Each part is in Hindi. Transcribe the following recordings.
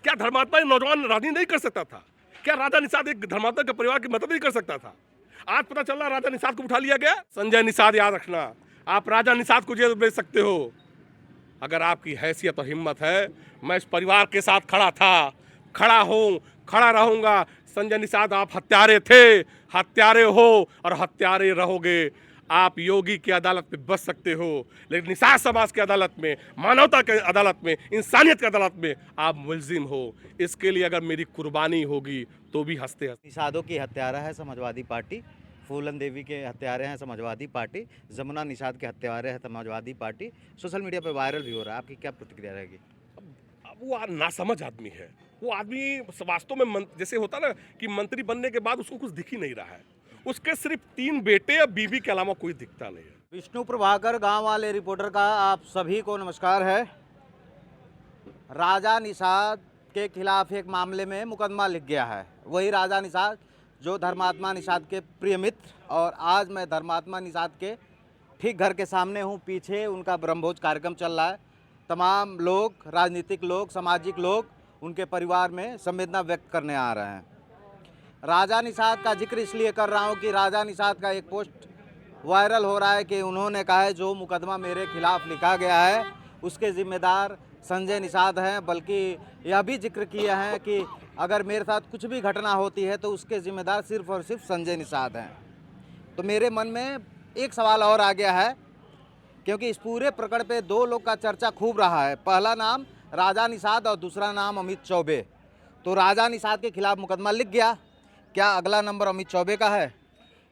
क्या धर्मात्मा नौजवान राजनीति नहीं कर सकता था? क्या राजा निषाद एक धर्मात्मा के परिवार की मदद नहीं कर सकता था? आज पता चल रहा राजा निषाद को उठा लिया गया। संजय निषाद याद रखना, आप राजा निषाद को जेल भेज सकते हो। अगर आपकी हैसियत और हिम्मत है, मैं इस परिवार के साथ खड़ा था, खड़ा हूं, खड़ा रहूंगा। संजय निषाद आप हत्यारे थे, हत्यारे हो और हत्यारे रहोगे। आप योगी की अदालत में बच सकते हो, लेकिन निषाद समाज की अदालत में, मानवता की अदालत में, इंसानियत की अदालत में आप मुलजिम हो। इसके लिए अगर मेरी कुर्बानी होगी तो भी हंसते हंसते। निषादों की हत्यारा है समाजवादी पार्टी, फूलन देवी के हत्यारे हैं समाजवादी पार्टी, जमुना निषाद के हत्यारे हैं समाजवादी पार्टी। सोशल मीडिया पर वायरल भी हो रहा है, आपकी क्या प्रतिक्रिया रहेगी? अब वो नासमझ आदमी है। वो आदमी वास्तव में जैसे होता ना कि मंत्री बनने के बाद उसको कुछ दिख ही नहीं रहा है। उसके सिर्फ 3 बेटे और बीवी के अलावा कोई दिखता नहीं है। विष्णु प्रभाकर गांव वाले रिपोर्टर का आप सभी को नमस्कार है। राजा निषाद के खिलाफ एक मामले में मुकदमा लिख गया है। वही राजा निषाद जो धर्मात्मा निषाद के प्रिय मित्र, और आज मैं धर्मात्मा निषाद के ठीक घर के सामने हूँ। पीछे उनका ब्रह्मभोज कार्यक्रम चल रहा है। तमाम लोग, राजनीतिक लोग, सामाजिक लोग उनके परिवार में संवेदना व्यक्त करने आ रहे हैं। राजा निषाद का जिक्र इसलिए कर रहा हूँ कि राजा निषाद का एक पोस्ट वायरल हो रहा है कि उन्होंने कहा है जो मुकदमा मेरे खिलाफ लिखा गया है उसके जिम्मेदार संजय निषाद हैं, बल्कि यह भी जिक्र किया है कि अगर मेरे साथ कुछ भी घटना होती है तो उसके जिम्मेदार सिर्फ और सिर्फ संजय निषाद हैं। तो मेरे मन में एक सवाल और आ गया है, क्योंकि इस पूरे प्रकरण पे 2 लोग का चर्चा खूब रहा है। पहला नाम राजा निषाद और दूसरा नाम अमित चौबे। तो राजा निषाद के खिलाफ मुकदमा लिख गया, क्या अगला नंबर अमित चौबे का है?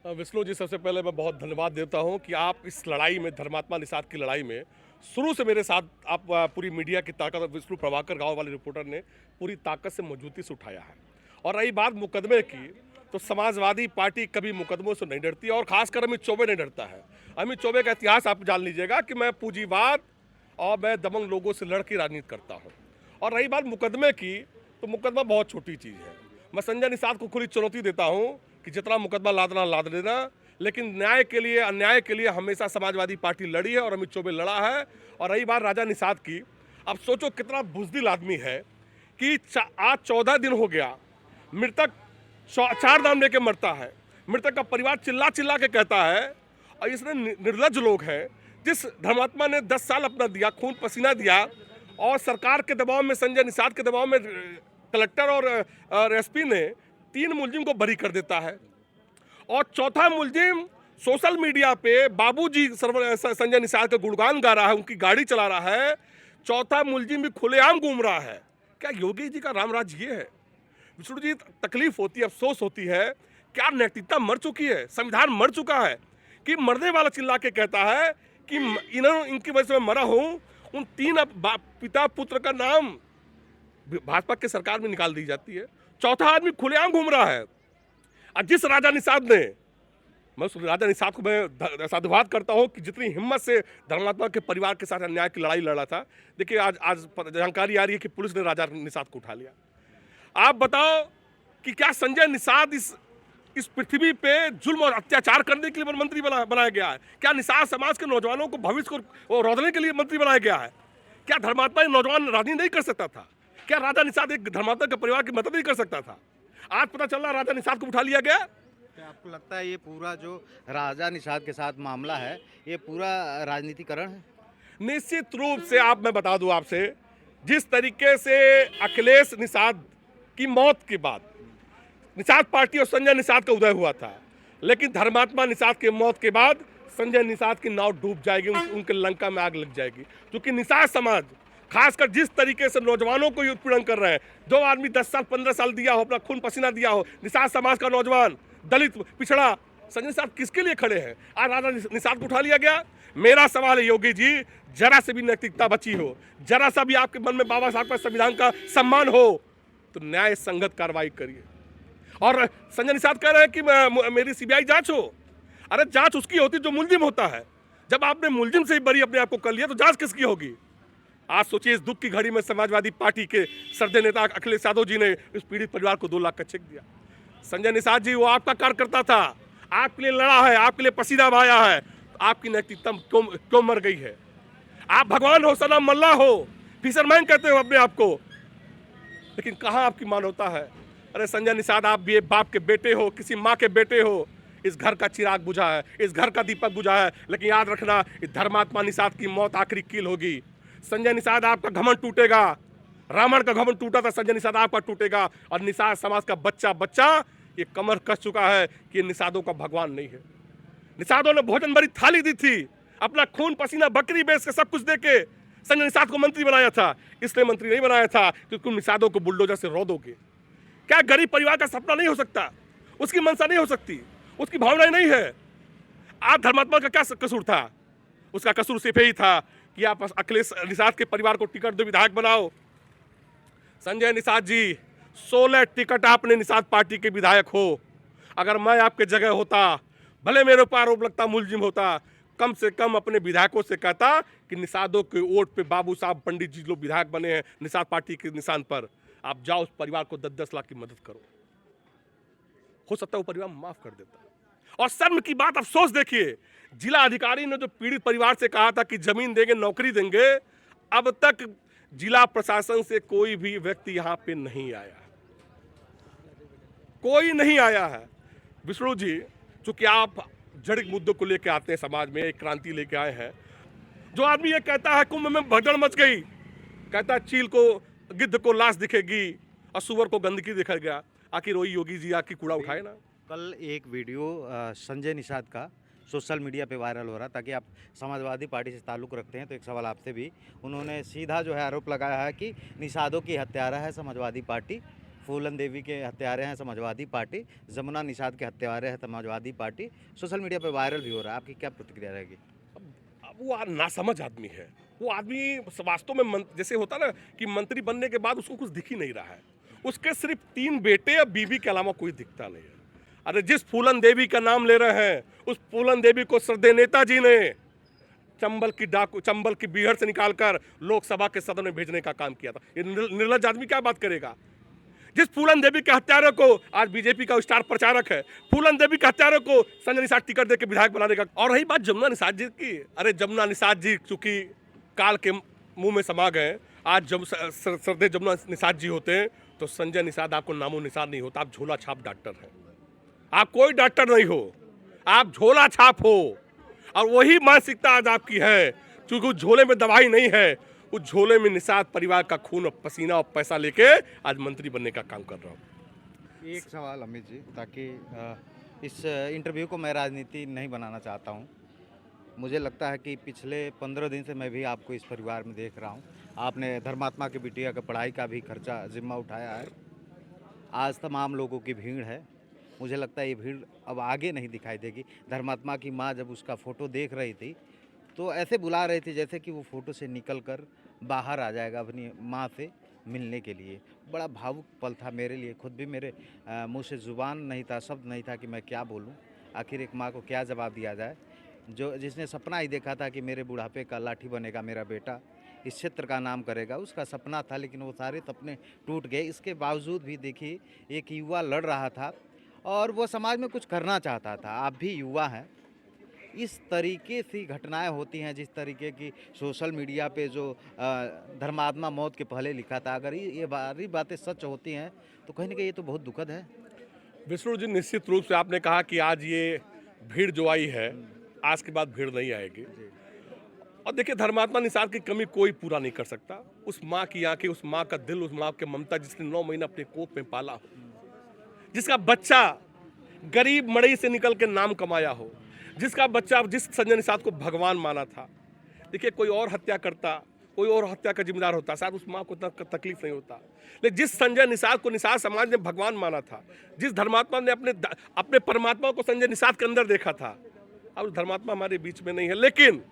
विष्णु जी, सबसे पहले मैं बहुत धन्यवाद देता हूं कि आप इस लड़ाई में, धर्मात्मा निषाद की लड़ाई में शुरू से मेरे साथ आप पूरी मीडिया की ताकत, विष्णु प्रभाकर गांव वाले रिपोर्टर ने पूरी ताकत से मौजूदगी से उठाया है। और रही बात मुकदमे की, तो समाजवादी पार्टी कभी मुकदमों से नहीं डरती और खासकर अमित चौबे नहीं डरता है। अमित चौबे का इतिहास आप जान लीजिएगा कि मैं पूंजीवाद और मैं दबंग लोगों से लड़ के राजनीति करता हूँ। और रही बात मुकदमे की, तो मुकदमा बहुत छोटी चीज़ है। मैं संजय निषाद को खुली चुनौती देता हूँ कि जितना मुकदमा लादना लाद लेना, लेकिन न्याय के लिए, अन्याय के लिए हमेशा समाजवादी पार्टी लड़ी है और अमित चौबे लड़ा है। और रही बात राजा निषाद की, अब सोचो कितना बुज़दिल आदमी है कि आज 14 दिन हो गया, मृतक 4 नाम लेके मरता है, मृतक का परिवार चिल्ला चिल्ला के कहता है। और इसमें निर्लज्ज लोग हैं। जिस धर्मात्मा ने 10 साल अपना दिया, खून पसीना दिया, और सरकार के दबाव में, संजय निषाद के दबाव में कलेक्टर और एसपी ने 3 मुलजिम को बरी कर देता है। और चौथा मुलजिम सोशल मीडिया पे बाबूजी संजय निषाद का गुणगान गा रहा है, उनकी गाड़ी चला रहा है। चौथा मुलजिम भी खुलेआम घूम रहा है। क्या योगी जी का रामराज ये है? विष्णु जी, तकलीफ होती है, अफसोस होती है। क्या नैतिकता मर चुकी है, संविधान मर चुका है कि मरने वाला चिल्ला के कहता है कि इनकी वजह से मैं मरा हूं। उन 3 पिता पुत्र का नाम भाजपा की सरकार में निकाल दी जाती है। चौथा आदमी खुलेआम घूम रहा है। और जिस राजा निषाद ने, मैं उस राजा निषाद को मैं साधुवाद करता हूं कि जितनी हिम्मत से धर्मात्मा के परिवार के साथ अन्याय की लड़ाई लड़ा था। देखिए आज जानकारी आ रही है कि पुलिस ने राजा निषाद को उठा लिया। आप बताओ कि क्या संजय निषाद इस पृथ्वी पे जुल्म और अत्याचार करने के लिए मंत्री बनाया गया है? क्या निषाद समाज के नौजवानों को भविष्य को रोकने के लिए मंत्री बनाया गया है? क्या धर्मात्मा नौजवान राजनीति नहीं कर सकता था? क्या राजा निषाद एक धर्मात्मा के परिवार की मदद नहीं कर सकता था? आज पता चल रहा राजा निषाद को उठा लिया गया। क्या आपको लगता है ये पूरा जो राजा निषाद के साथ मामला है ये पूरा राजनीतिकरण है? निश्चित रूप से। मैं बता दूं आपसे, जिस तरीके से अखिलेश निषाद की मौत के बाद निषाद पार्टी और संजय निषाद का उदय हुआ था, लेकिन धर्मात्मा निषाद की मौत के बाद संजय निषाद की नाव डूब जाएगी, उनके लंका में आग लग जाएगी। क्योंकि निषाद समाज खासकर जिस तरीके से नौजवानों को उत्पीड़न कर रहे हैं, जो आदमी 10 साल 15 साल दिया हो, अपना खून पसीना दिया हो, निषाद समाज का नौजवान, दलित, पिछड़ा, संजय निषाद किसके लिए खड़े हैं? आज राजा निषाद को उठा लिया गया। मेरा सवाल है योगी जी, जरा से भी नैतिकता बची हो, जरा सा भी आपके मन में बाबा साहब का संविधान का सम्मान हो, तो न्याय संगत कार्रवाई करिए। और संजय निषाद कह रहे हैं कि मेरी सीबीआई जांच हो। अरे जांच उसकी होती जो मुलजिम होता है। जब आपने मुलजिम से ही बरी अपने आप को कर लिया तो जांच किसकी होगी? आज सोचिए, इस दुख की घड़ी में समाजवादी पार्टी के सरदे नेता अखिलेश यादव जी ने इस पीड़ित परिवार को 2 लाख का चेक दिया। संजय निषाद जी, वो आपका कार्यकर्ता था, आपके लिए लड़ा है, आपके लिए पसीना बहाया है, आपकी नैतिकता क्यों मर गई है? आप भगवान हो, सनम मल्ला हो, फिशरमैन कहते हो अपने आप को। लेकिन कहाँ आपकी मानवता है? अरे संजय निषाद, आप भी एक बाप के बेटे हो, किसी माँ के बेटे हो। इस घर का चिराग बुझा है, इस घर का दीपक बुझा है, लेकिन याद रखना, इस धर्मात्मा निषाद की मौत आखिरी कील होगी। संजय निषाद, आपका घमंड टूटेगा। रावण का घमंड टूटा था, संजय निषाद आपका टूटेगा। और निषाद समाज का बच्चा बच्चा ये कमर कस चुका है कि ये निषादों का भगवान नहीं है। निषादों ने भोजन भरी थाली दी थी, अपना खून पसीना बकरी बेच के सब कुछ दे के संजय निषाद को मंत्री बनाया था। इसलिए मंत्री नहीं बनाया था कि तुम निषादों को बुलडोजर से रो दोगे। क्या गरीब परिवार का सपना नहीं हो सकता? उसकी मंशा नहीं हो सकती? उसकी भावनाएं नहीं है? आज धर्मात्मा का क्या कसूर था? उसका कसूर सिर्फ यही था कि आप अखिलेश निषाद के परिवार को टिकट दो, विधायक बनाओ। संजय निषाद जी, 16 टिकट आपने निषाद पार्टी के विधायक हो। अगर मैं आपके जगह होता, भले मेरे ऊपर आरोप लगता, मुलजिम होता, कम से कम अपने विधायकों से कहता कि निषादों के वोट पे बाबू साहब पंडित जी लोग विधायक बने हैं निषाद पार्टी के निशान पर, आप जाओ उस परिवार को 10-10 लाख की मदद करो। हो सकता है वो परिवार माफ कर देता। और शर्म की बात, अफसोस देखिए, जिला अधिकारी ने जो पीड़ित परिवार से कहा था कि जमीन देंगे, नौकरी देंगे, अब तक जिला प्रशासन से कोई भी व्यक्ति यहां पे नहीं आया, कोई नहीं आया है। विष्णु जी, चूंकि आप जड़ित मुद्दों को लेकर आते हैं, समाज में एक क्रांति लेके आए हैं। जो आदमी ये कहता है कुंभ में भगदड़ मच गई, कहता है चील को, गिद्ध को लाश दिखेगी और सुअर को गंदगी दिखेगा, आखिर वही योगी जी आके कूड़ा उठाए ना। कल एक वीडियो संजय निषाद का सोशल मीडिया पे वायरल हो रहा, ताकि आप समाजवादी पार्टी से ताल्लुक़ रखते हैं तो एक सवाल आपसे भी, उन्होंने सीधा जो है आरोप लगाया है कि निषादों की हत्यारा है समाजवादी पार्टी, फूलन देवी के हत्यारे हैं समाजवादी पार्टी, जमुना निषाद के हत्यारे हैं समाजवादी पार्टी। सोशल मीडिया पे वायरल भी हो रहा है, आपकी क्या प्रतिक्रिया रहेगी? अब वो नासमझ आदमी है। वो आदमी वास्तव में जैसे होता ना कि मंत्री बनने के बाद उसको कुछ दिख ही नहीं रहा है। उसके सिर्फ 3 बेटे और बीवी के अलावा कोई दिखता नहीं है। अरे जिस फूलन देवी का नाम ले रहे हैं, उस फूलन देवी को श्रद्धेय नेताजी ने चंबल की बीहड़ से निकालकर लोकसभा के सदन में भेजने का काम किया था। ये निर्लज्ज आदमी क्या बात करेगा? जिस फूलन देवी के हत्यारों को, आज बीजेपी का स्टार प्रचारक है, फूलन देवी के हत्यारों को संजय निषाद टिकट देकर विधायक बनाने का। और रही बात जमुना निषाद जी की, अरे जमुना निषाद जी चूंकि काल के मुंह में समा गए, आज जब श्रद्धेय जमुना निषाद जी होते हैं तो संजय निषाद आपको नामो निशान नहीं होता। आप झोला छाप डॉक्टर हैं, आप कोई डॉक्टर नहीं हो, आप झोला छाप हो। और वही मानसिकता आज आपकी है, क्योंकि उस झोले में दवाई नहीं है, उस झोले में निषाद परिवार का खून और पसीना और पैसा लेके आज मंत्री बनने का काम कर रहा हूँ। एक सवाल अमित जी, ताकि इस इंटरव्यू को मैं राजनीति नहीं बनाना चाहता हूँ। मुझे लगता है कि पिछले 15 दिन से मैं भी आपको इस परिवार में देख रहा हूँ। आपने धर्मात्मा की बिटिया का पढ़ाई का भी खर्चा जिम्मा उठाया है। आज तमाम लोगों की भीड़ है। मुझे लगता है ये भीड़ अब आगे नहीं दिखाई देगी। धर्मात्मा की माँ जब उसका फ़ोटो देख रही थी तो ऐसे बुला रही थी जैसे कि वो फ़ोटो से निकलकर बाहर आ जाएगा अपनी माँ से मिलने के लिए। बड़ा भावुक पल था मेरे लिए, खुद भी मेरे मुंह से ज़ुबान नहीं था, शब्द नहीं था कि मैं क्या बोलूं। आखिर एक माँ को क्या जवाब दिया जाए, जिसने सपना ही देखा था कि मेरे बुढ़ापे का लाठी बनेगा मेरा बेटा, इस क्षेत्र का नाम करेगा। उसका सपना था, लेकिन वो सारे सपने टूट गए। इसके बावजूद भी देखिए, एक युवा लड़ रहा था और वो समाज में कुछ करना चाहता था। आप भी युवा हैं, इस तरीके से घटनाएं होती हैं जिस तरीके की सोशल मीडिया पे जो धर्मात्मा मौत के पहले लिखा था, अगर ये बारी बातें सच होती हैं तो कहीं ना कहीं ये तो बहुत दुखद है। विष्णु जी, निश्चित रूप से आपने कहा कि आज ये भीड़ जो आई है, आज के बाद भीड़ नहीं आएगी। और देखिए, धर्मात्मा निषाद की कमी कोई पूरा नहीं कर सकता। उस माँ की आंखें, उस माँ का दिल, उस माँ के ममता, जिसने 9 महीना अपने कोख में पाला हो, जिसका बच्चा गरीब मड़ई से निकल के नाम कमाया हो, जिसका बच्चा, जिस संजय निषाद को भगवान माना था। देखिए, कोई और हत्या करता, कोई और हत्या का जिम्मेदार होता, शायद उस माँ को इतना तकलीफ नहीं होता। लेकिन जिस संजय निषाद को निषाद समाज ने भगवान माना था, जिस धर्मात्मा ने अपने परमात्मा को संजय निषाद के अंदर देखा था, अब धर्मात्मा हमारे बीच में नहीं है। लेकिन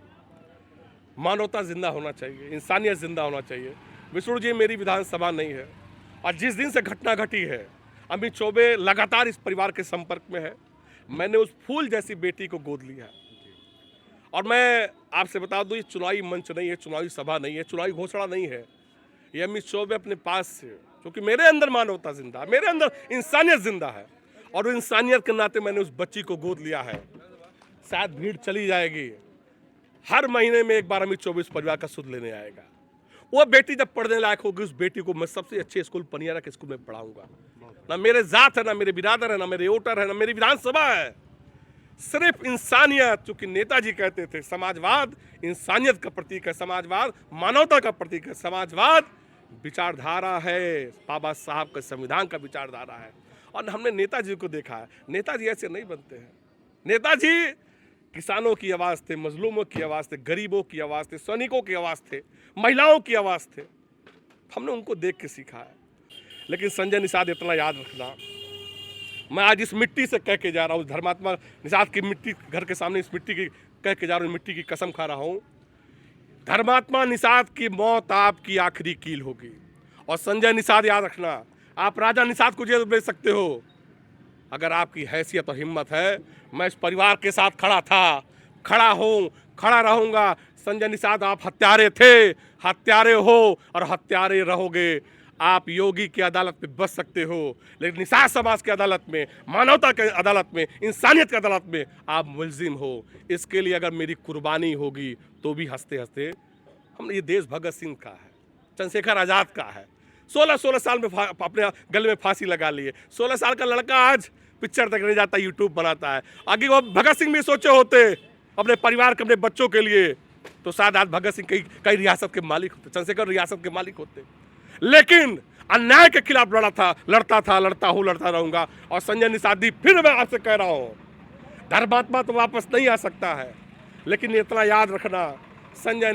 मानवता जिंदा होना चाहिए, इंसानियत जिंदा होना चाहिए। विष्णु जी, मेरी विधानसभा नहीं है और जिस दिन से घटना घटी है, अमित चौबे लगातार इस परिवार के संपर्क में है। मैंने उस फूल जैसी बेटी को गोद लिया और मैं आपसे बता दूं, ये चुनावी मंच नहीं है, चुनावी सभा नहीं है, चुनावी घोषणा नहीं है। ये अमित चौबे अपने पास से, क्योंकि मेरे अंदर मानवता जिंदा है, मेरे अंदर इंसानियत जिंदा है, और इंसानियत के नाते मैंने उस बच्ची को गोद लिया है। शायद भीड़ चली जाएगी, हर महीने में एक बार अमित चौबे इस परिवार का सुध लेने आएगा। वो बेटी जब पढ़ने लायक होगी, उस बेटी को मैं सबसे अच्छे स्कूल पनियारा के स्कूल में पढ़ाऊंगा। ना मेरे जात है, ना मेरे बिरादर है, ना मेरे वोटर है, ना मेरी विधानसभा है। सिर्फ इंसानियत, चूंकि नेताजी कहते थे समाजवाद इंसानियत का प्रतीक है, समाजवाद मानवता का प्रतीक है, समाजवाद विचारधारा है, बाबा साहब का संविधान का विचारधारा है। और हमने नेताजी को देखा है, नेताजी ऐसे नहीं बनते हैं। नेताजी किसानों की आवाज़ थे, मजलूमों की आवाज़ थे, गरीबों की आवाज़ थे, सैनिकों की आवाज़ थे, महिलाओं की आवाज़ थे। हमने उनको देख के सीखा है। लेकिन संजय निषाद इतना याद रखना, मैं आज इस मिट्टी से कह के जा रहा हूँ, धर्मात्मा निषाद की मिट्टी घर के सामने इस मिट्टी की कह के जा रहा हूँ, मिट्टी की कसम खा रहा हूँ, धर्मात्मा निषाद की मौत आपकी आखिरी कील होगी। और संजय निषाद याद रखना, आप राजा निषाद को जेल भेज सकते हो, अगर आपकी हैसियत और हिम्मत है। मैं इस परिवार के साथ खड़ा था, खड़ा हूँ, खड़ा रहूँगा। संजय निषाद आप हत्यारे थे, हत्यारे हो और हत्यारे रहोगे। आप योगी की अदालत में बच सकते हो, लेकिन निषाद समाज की अदालत में, मानवता की अदालत में, इंसानियत की अदालत में आप मुलजिम हो। इसके लिए अगर मेरी कुर्बानी होगी तो भी हंसते हंसते हम, ये देश भगत सिंह का है, चंद्रशेखर आज़ाद का है। 16 साल में अपने गले में फांसी लगा लिए। 16 साल का लड़का आज पिक्चर देखने जाता है, यूट्यूब बनाता है। आगे वो भगत सिंह भी सोचे होते अपने परिवार के, अपने बच्चों के लिए, तो शायद आज भगत सिंह कई रियासत के मालिक होते, चंद्रशेखर रियासत के मालिक होते। लेकिन अन्याय के खिलाफ लड़ता हूँ, लड़ता रहूंगा। और संजय निषाद जी, फिर मैं आपसे कह रहा हूँ, धर्मात्मा तो वापस नहीं आ सकता है, लेकिन इतना याद रखना, संजय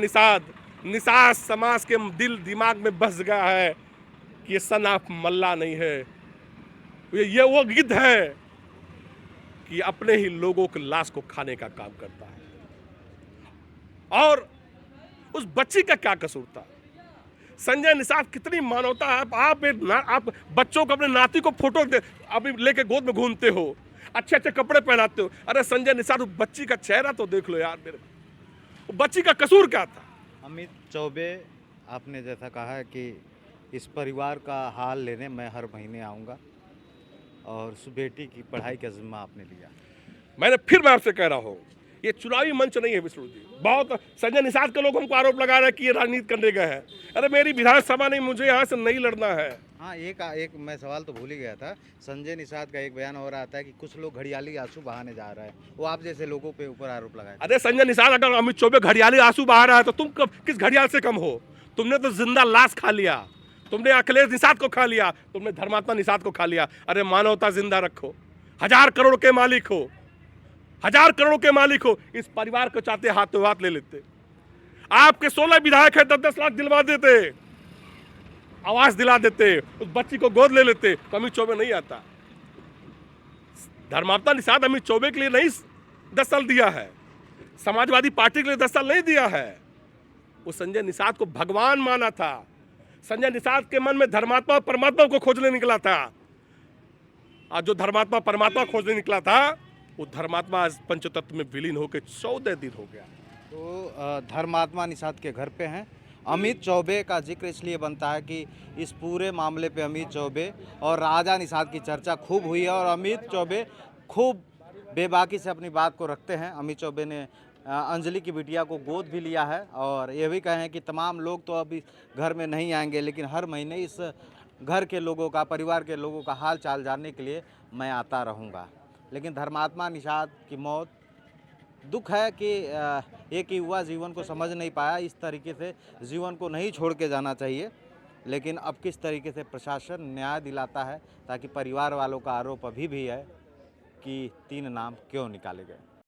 निषाद समाज के दिल दिमाग में बस गया है कि ये सन ऑफ मल्ला नहीं है, ये वो गिद्ध है कि अपने ही लोगों के लाश को खाने का काम करता है। और उस बच्ची का क्या कसूर था? संजय निषाद कितनी मानवता है। आप बच्चों को, अपने नाती को फोटो अभी लेके गोद में घूमते हो, अच्छे अच्छे कपड़े पहनाते हो। अरे संजय निषाद, उस बच्ची का चेहरा तो देख लो यार। मेरे बच्ची का कसूर क्या था? अमित चौबे, आपने जैसा कहा है कि इस परिवार का हाल लेने मैं हर महीने आऊँगा, और उस बेटी की पढ़ाई का जिम्मा आपने लिया। मैं आपसे कह रहा हूँ, ये चुनावी मंच नहीं है विष्णु जी। बहुत संजय निषाद के लोग हमको आरोप लगा रहे हैं कि ये राजनीति करने गए हैं। अरे मेरी विधानसभा नहीं, मुझे यहाँ से नहीं लड़ना है। हाँ, एक मैं सवाल तो भूल ही गया था। संजय निषाद का एक बयान हो रहा था कि कुछ लोग घड़ियाली आंसू बहाने जा रहा है, वो आप जैसे लोगों पे ऊपर आरोप लगाए। अरे संजय निषाद, अगर अमित चौबे घड़ियाली आंसू बहा रहा है तो तुम किस घड़ियाल से कम हो? तुमने तो जिंदा लाश खा लिया, तुमने अखिलेश निषाद को खा लिया, तुमने धर्मात्मा निषाद को खा लिया। अरे मानवता जिंदा रखो, 1000 करोड़ के मालिक हो, 1000 करोड़ के मालिक हो। इस परिवार को चाहते हाथों हाथ ले लेते। आपके 16 विधायक है, 10-10 लाख दिलवा देते, आवास दिला देते, उस बच्ची को गोद ले लेते, तो अमित चौबे नहीं आता। धर्मात्मा निषाद अमित चौबे के लिए नहीं 10 साल दिया है, समाजवादी पार्टी के लिए 10 साल नहीं दिया है। वो संजय निषाद को भगवान माना था। संजय निषाद के मन में धर्मात्मा और परमात्मा को खोजने निकला था। आज जो धर्मात्मा परमात्मा खोजने निकला था, वो धर्मात्मा आज पंचतत्व में विलीन होकर 14 दिन हो गया। तो धर्मात्मा निषाद के घर पे हैं। अमित चौबे का जिक्र इसलिए बनता है कि इस पूरे मामले पे अमित चौबे और राजा निषाद की चर्चा खूब हुई है, और अमित चौबे खूब बेबाकी से अपनी बात को रखते हैं। अमित चौबे ने अंजलि की बिटिया को गोद भी लिया है, और ये भी कहें कि तमाम लोग तो अभी घर में नहीं आएंगे, लेकिन हर महीने इस घर के लोगों का, परिवार के लोगों का हाल चाल जानने के लिए मैं आता रहूँगा। लेकिन धर्मात्मा निषाद की मौत, दुख है कि एक युवा जीवन को समझ नहीं पाया। इस तरीके से जीवन को नहीं छोड़ के जाना चाहिए, लेकिन अब किस तरीके से प्रशासन न्याय दिलाता है, ताकि परिवार वालों का आरोप अभी भी है कि 3 नाम क्यों निकाले गए।